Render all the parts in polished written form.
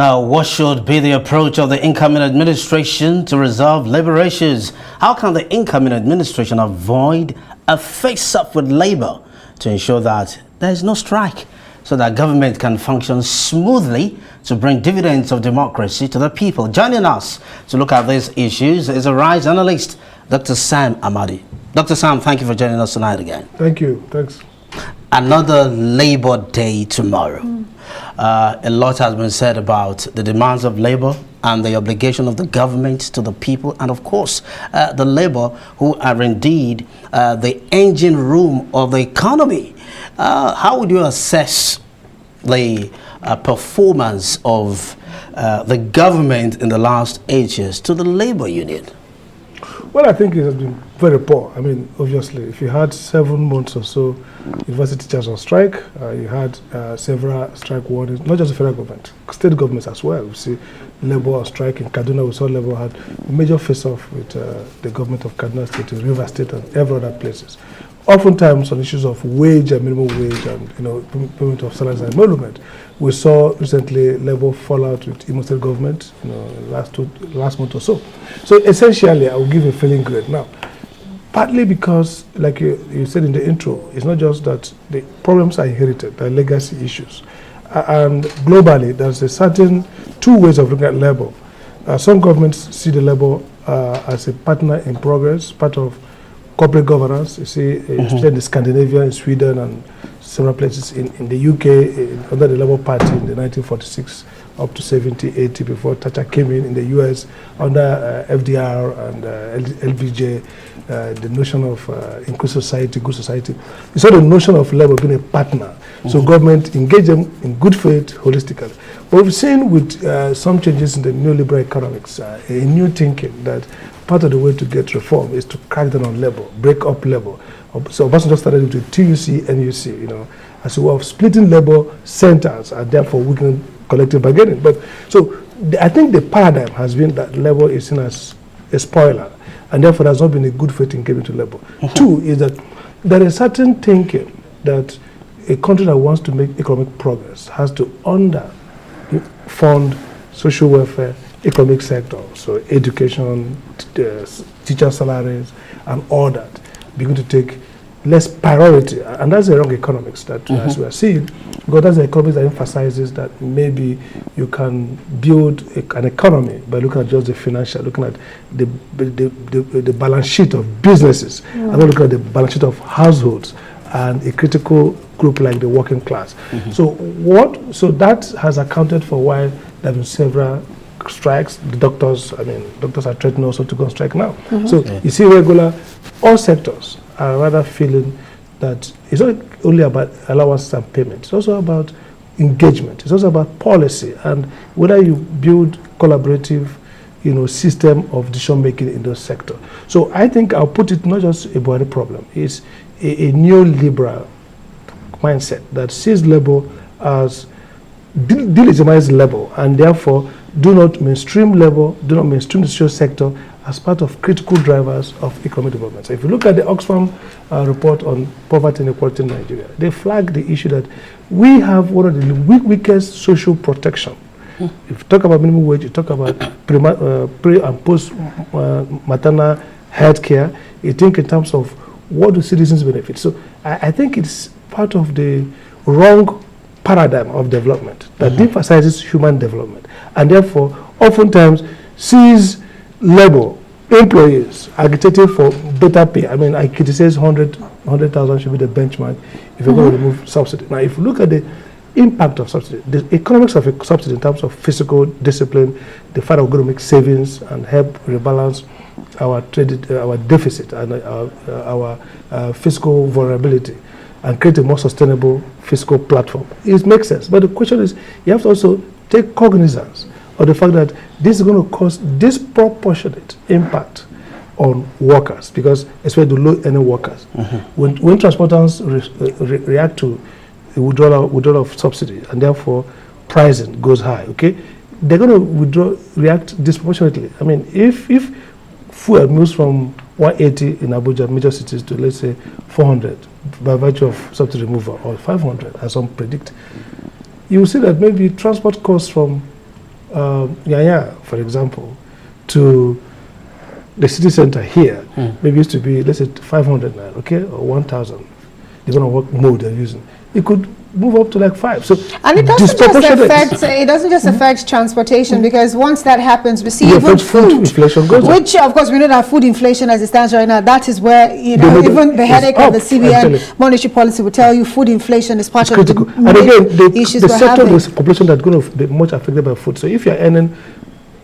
Now, what should be the approach of the incoming administration to resolve labor issues? How can the incoming administration avoid a face-up with labor to ensure that there is no strike, so that government can function smoothly to bring dividends of democracy to the people? Joining us to look at these issues is a rights analyst, Dr. Sam Amadi. Dr. Sam, thank you for joining us tonight again. Thank you. Thanks. Another Labor Day tomorrow. A lot has been said about the demands of labor and the obligation of the government to the people, and of course the labor who are indeed the engine room of the economy. How would you assess the performance of the government in the last 8 years to the labor union? Well, I think it has been very poor. I mean, obviously, if you had 7 months or so, university teachers on strike, you had several strike warnings, not just the federal government, state governments as well. We see labor on strike in Kaduna. We saw labor had a major face-off with the government of Kaduna State, River State, and every other places. Oftentimes on issues of wage and minimum wage and payment of salaries and emolument. We saw recently labor fallout with Imo State government, last month or so. So essentially, I will give a failing grade now. Partly because, like you said in the intro, it's not just that the problems are inherited, they're legacy issues. And globally, there's a certain 2 ways of looking at labor. Some governments see the labor as a partner in progress, part of corporate governance. You see, especially in Scandinavia, in Sweden, and several places in the UK, under the Labour Party in the 1946, up to 70, 80, before Thatcher came in the US, under FDR and LBJ, the notion of inclusive society, good society. You saw the notion of labor being a partner. So government engage them in good faith, holistically. But we've seen with some changes in the neoliberal economics, a new thinking that part of the way to get reform is to crack down on labor, break up labor. So Obasanjo started with TUC, NUC, as a way of splitting labor centers and therefore weakening collective bargaining. But so I think the paradigm has been that labor is seen as a spoiler, and therefore there has not been a good faith in giving to labor. 2 is that there is certain thinking that a country that wants to make economic progress has to fund social welfare, economic sector, so education, teacher salaries, and all that begin to take less priority, and that's the wrong economics that as we are seeing, because that's the economics that emphasizes that maybe you can build an economy by looking at just the financial, looking at the balance sheet of businesses, and not looking at the balance sheet of households and a critical group like the working class. So that has accounted for why there have been several strikes. The doctors are threatening also to go on strike now. You see all sectors are rather feeling that it's not only about allowance and payment, it's also about engagement, it's also about policy, and whether you build collaborative system of decision making in those sectors. So I think I'll put it not just a body problem, it's a neoliberal mindset that sees labor as delegitimized labor, and therefore do not mainstream labor, do not mainstream the social sector as part of critical drivers of economic development. So if you look at the Oxfam report on poverty and inequality in Nigeria, they flag the issue that we have one of the weakest social protection. If you talk about minimum wage, you talk about pre and post maternal health care, you think in terms of what do citizens benefit. So I think it's part of the wrong paradigm of development that emphasizes human development, and therefore oftentimes sees labor employees agitating for better pay. I mean, I criticize 100,000 should be the benchmark if you're going to remove subsidy. Now, if you look at the impact of subsidy, the economics of a subsidy in terms of physical discipline, the fact that we're going to make savings and help rebalance our deficit and our fiscal vulnerability, and create a more sustainable fiscal platform. It makes sense. But the question is, you have to also take cognizance of the fact that this is going to cause disproportionate impact on workers, because especially the low-earning workers. When transporters react to the withdrawal of subsidy, and therefore pricing goes high, okay, they're going to react disproportionately. I mean, if fuel moves from 180 in Abuja, major cities, to let's say 400 by virtue of subsidy removal, or 500 as some predict, you will see that maybe transport costs from Yanya, for example, to the city center here, maybe used to be, let's say, 500 naira, okay, or 1,000, depending on what mode they're using. It could move up to like 5. So, and it doesn't just affect transportation, because once that happens, we see even food inflation goes up. Which, of course, we know that food inflation as it stands right now, that is where, you know, even the headache of the CBN monetary policy will tell you food inflation is part of the and again, issues the we're sector having. is a population that's going to be much affected by food. So if you're earning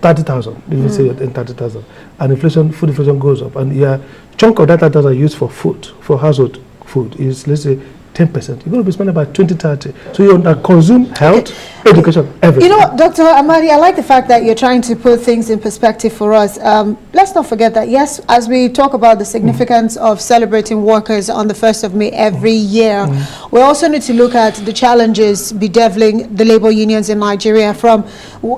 30,000, even say you're earning 30,000, and inflation, food inflation goes up, and your chunk of that 30,000 used for food, for household food, is, let's say, 10%. You're going to be spending about 20, 30. So you consume health, education, everything. You know, Dr. Amadi, I like the fact that you're trying to put things in perspective for us. Let's not forget that, yes, as we talk about the significance of celebrating workers on the 1st of May every year, we also need to look at the challenges bedeviling the labor unions in Nigeria, from,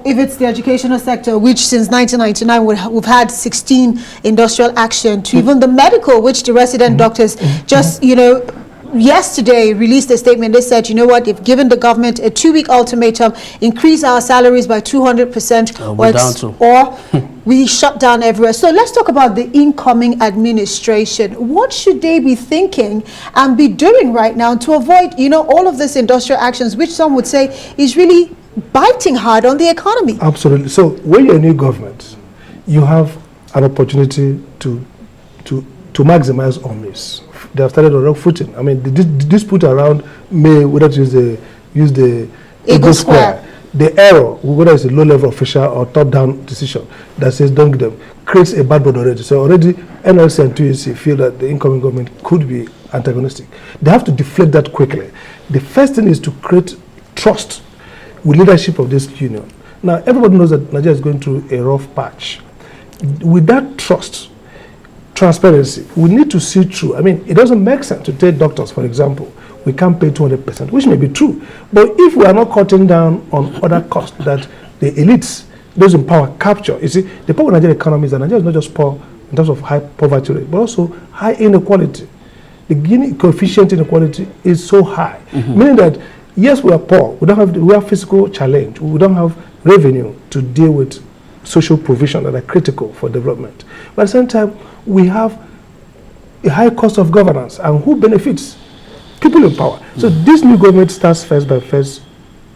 if it's the educational sector, which since 1999 we've had 16 industrial action, to even the medical, which the resident doctors just, you know, yesterday released a statement. They said, you know what, they've given the government a 2-week ultimatum, increase our salaries by 200%, or we shut down everywhere. So let's talk about the incoming administration. What should they be thinking and be doing right now to avoid, you know, all of these industrial actions, which some would say is really biting hard on the economy? Absolutely. So when you're a new government, you have an opportunity to maximize or miss. They have started on wrong footing. I mean, the dispute around May, whether to use the Eagle Square, the error, whether it's a low-level official or top-down decision that says don't give them, creates a bad blood already. So already NLC and TUC feel that the incoming government could be antagonistic. They have to deflate that quickly. The first thing is to create trust with leadership of this union. Now, everybody knows that Nigeria is going through a rough patch. With that trust, transparency, we need to see through. I mean, it doesn't make sense to tell doctors, for example, we can't pay 200%, which may be true. But if we are not cutting down on other costs that the elites, those in power, capture, you see, the problem with Nigerian economy is that Nigeria is not just poor in terms of high poverty rate, but also high inequality. The Gini coefficient inequality is so high, meaning that, yes, we are poor, we have physical challenge, we don't have revenue to deal with social provision that are critical for development. But at the same time, we have a high cost of governance, and who benefits? People in power. So this new government starts first by first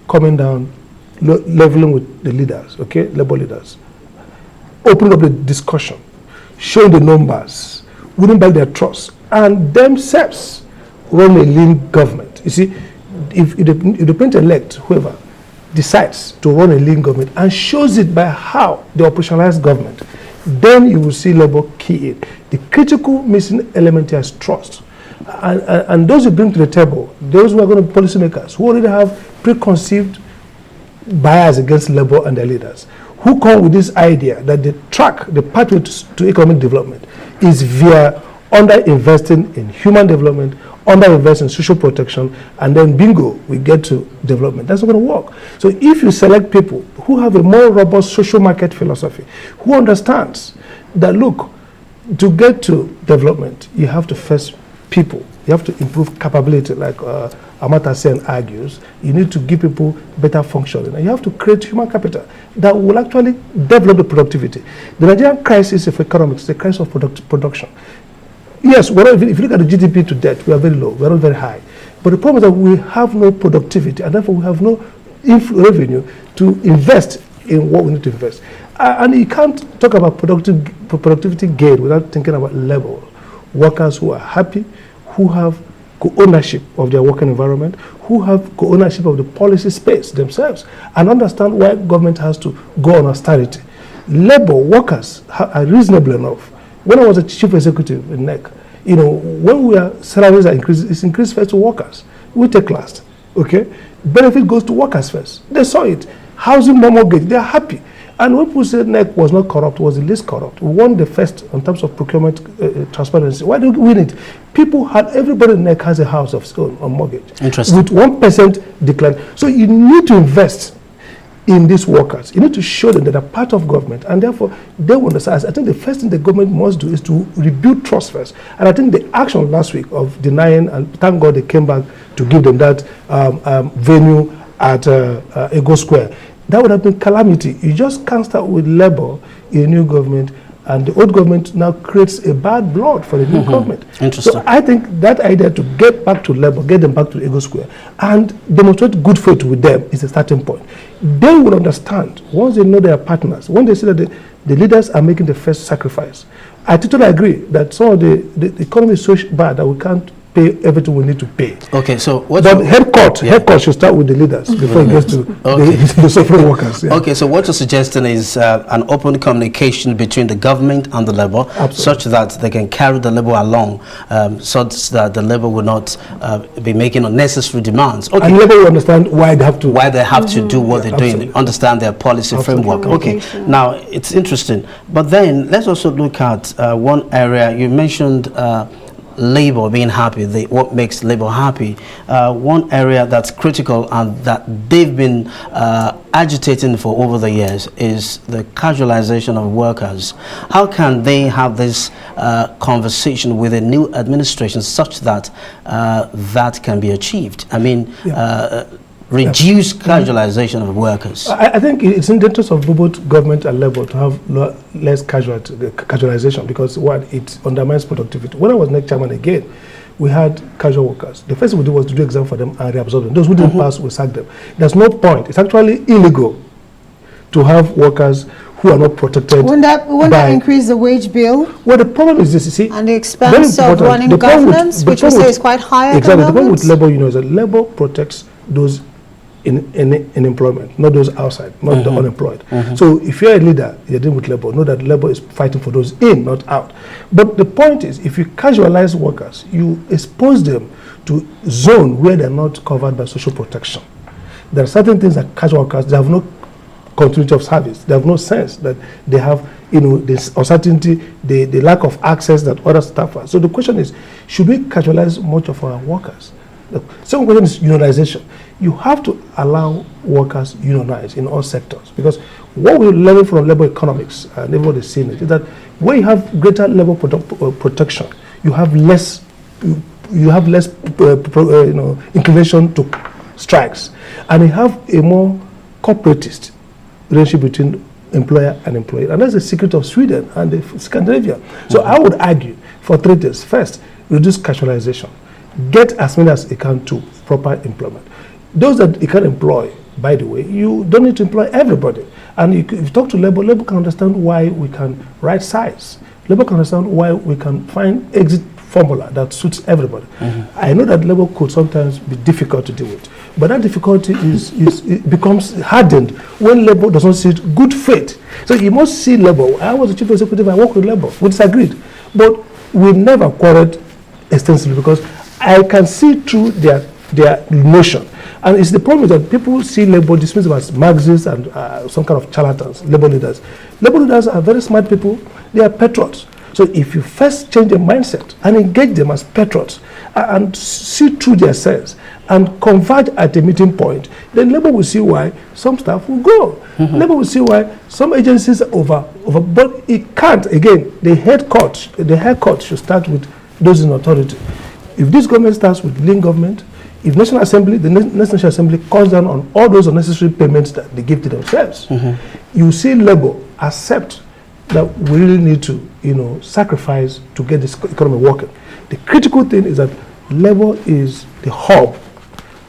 coming down, leveling with the leaders, okay, labor leaders, opening up the discussion, showing the numbers, winning back their trust, and themselves run a lean government. You see, if the president-elect, whoever, decides to run a lean government and shows it by how they operationalize government, then you will see labor key in. The critical missing element here is trust. And those who bring to the table, those who are going to be policymakers, who already have preconceived bias against labor and their leaders, who come with this idea that the pathway to economic development is via under-investing in human development, under-invest in social protection, and then bingo, we get to development. That's not going to work. So if you select people who have a more robust social market philosophy, who understands that, look, to get to development, you have to first people. You have to improve capability, like Amadi argues. You need to give people better functioning. And you have to create human capital that will actually develop the productivity. The Nigerian crisis of economics is a crisis of production. Yes, if you look at the GDP to debt, we are very low, we are not very high. But the problem is that we have no productivity, and therefore we have no revenue to invest in what we need to invest. And you can't talk about productivity gain without thinking about labor. Workers who are happy, who have co-ownership of their working environment, who have co-ownership of the policy space themselves, and understand why government has to go on austerity. Labor workers are reasonable enough. When I was a chief executive in NEC, you know, when salaries are increased, it's increased first to workers. We take last, okay? Benefit goes to workers first. They saw it. Housing, mortgage, they are happy. And when people said NEC was not corrupt, was the least corrupt. We won the first in terms of procurement transparency. Why did we win it? Everybody in NEC has a house of its own on mortgage. Interesting. With 1% decline. So you need to invest in these workers. You need to show them that they're part of government, and therefore they will understand. I think the first thing the government must do is to rebuild trust first. And I think the action last week of denying, and thank God they came back to give them that venue at Eagle Square, that would have been calamity. You just can't start with labor in a new government, and the old government now creates a bad blood for the new government. Interesting. So I think that idea to get back to labor, get them back to the Ego Square, and demonstrate good faith with them is a starting point. They will understand once they know their partners, when they see that the leaders are making the first sacrifice. I totally agree that some of the economy is so bad that we can't pay everything we need to pay. Okay, so what? But head court should start with the leaders before it gets to the suffering workers. Yeah. Okay, so what you're suggesting is an open communication between the government and the labor, such that they can carry the labor along, such that the labor will not be making unnecessary demands. Okay. And labor will understand why they have to. Why they have to do what they're doing, understand their policy framework. Okay, now it's interesting. But then let's also look at one area. You mentioned labor being happy, what makes labor happy. One area that's critical and that they've been agitating for over the years is the casualization of workers. How can they have this conversation with a new administration such that that can be achieved? I mean, reduce casualization of workers. I think it's in the interest of both government and labor to have less casualization, because one, it undermines productivity. When I was next chairman again, we had casual workers. The first thing we did was to do exam for them and reabsorb them. Those who didn't pass, we sacked them. There's no point. It's actually illegal to have workers who are not protected. Wouldn't that increase the wage bill? Well, the problem is this, you see. And the expense of running governance, which we say is quite higher. Exactly. The problem with labor unions is that labor protects those in employment, not those outside, not the unemployed. So if you're a leader, you're dealing with labor, know that labor is fighting for those in, not out. But the point is, if you casualize workers, you expose them to zone where they're not covered by social protection. There are certain things that casual workers, they have no continuity of service. They have no sense that they have, this uncertainty, the lack of access that other staff have. So the question is, should we casualize much of our workers? The second question is unionization. You have to allow workers unionize in all sectors, because what we learn from labor economics, and everybody has seen it, is that when you have greater labor protection, you have less inclination to strikes, and you have a more corporatist relationship between employer and employee, and that's the secret of Sweden and Scandinavia. So I would argue for 3 things. First, reduce casualization. Get as many as you can to proper employment. Those that you can employ, by the way, you don't need to employ everybody. And if you talk to labor, labor can understand why we can right size. Labor can understand why we can find exit formula that suits everybody. I know that labor could sometimes be difficult to deal with, but that difficulty it becomes hardened when labor doesn't see good faith. So you must see labor. I was the chief executive, I worked with labor, we disagreed, but we never quarreled extensively because I can see through their notion. And it's the problem that people see labor, dismiss them as Marxists and some kind of charlatans, labor leaders. Labor leaders are very smart people. They are patriots. So if you first change their mindset and engage them as patriots and see through their sense and converge at a meeting point, then labor will see why some staff will go. Labor will see why some agencies are over. But it can't. Again, the head court should start with those in authority. If this government starts with lean government, if National Assembly, the National Assembly cuts down on all those unnecessary payments that they give to themselves, you see labor accept that we really need to, sacrifice to get this economy working. The critical thing is that labor is the hub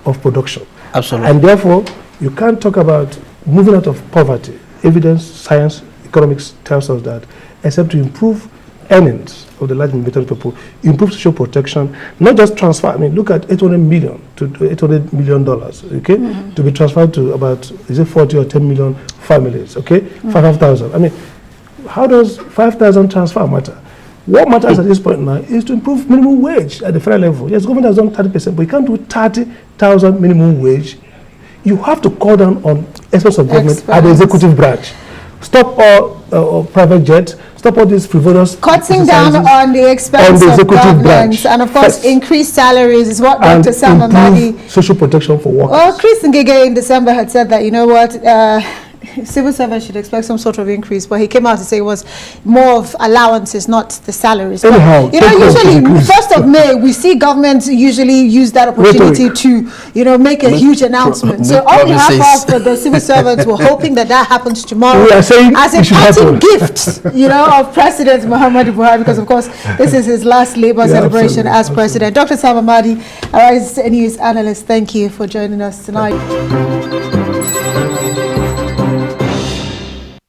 of production. Absolutely. And therefore, you can't talk about moving out of poverty. Evidence, science, economics tells us that, except to improve earnings of the large majority of people, improve social protection, not just transfer. I mean, look at $800 million to $800 million, okay, to be transferred to about, is it 40 or 10 million families, okay, 5,000. I mean, how does 5,000 transfer matter? What matters at this point now is to improve minimum wage at the federal level. Yes, government has done 30%, but you can't do 30,000 minimum wage. You have to call down on expense of government at the executive branch. Stop all private jets. Stop all these frivolous cutting down on the expense of government, and of course increase salaries is what Dr. Sam Amadi, social protection for workers. Well, Chris Ngige in December had said that, civil servants should expect some sort of increase, but he came out to say it was more of allowances, not the salaries. Anyhow, but, usually 1st of May, we see governments usually use that opportunity to, make a huge announcement. So on behalf of the civil servants, we're hoping that happens tomorrow. We are saying as a parting gift, of President Muhammadu Buhari, because of course this is his last Labour celebration as president. Dr. Sam Amadi, Arise News analyst, thank you for joining us tonight.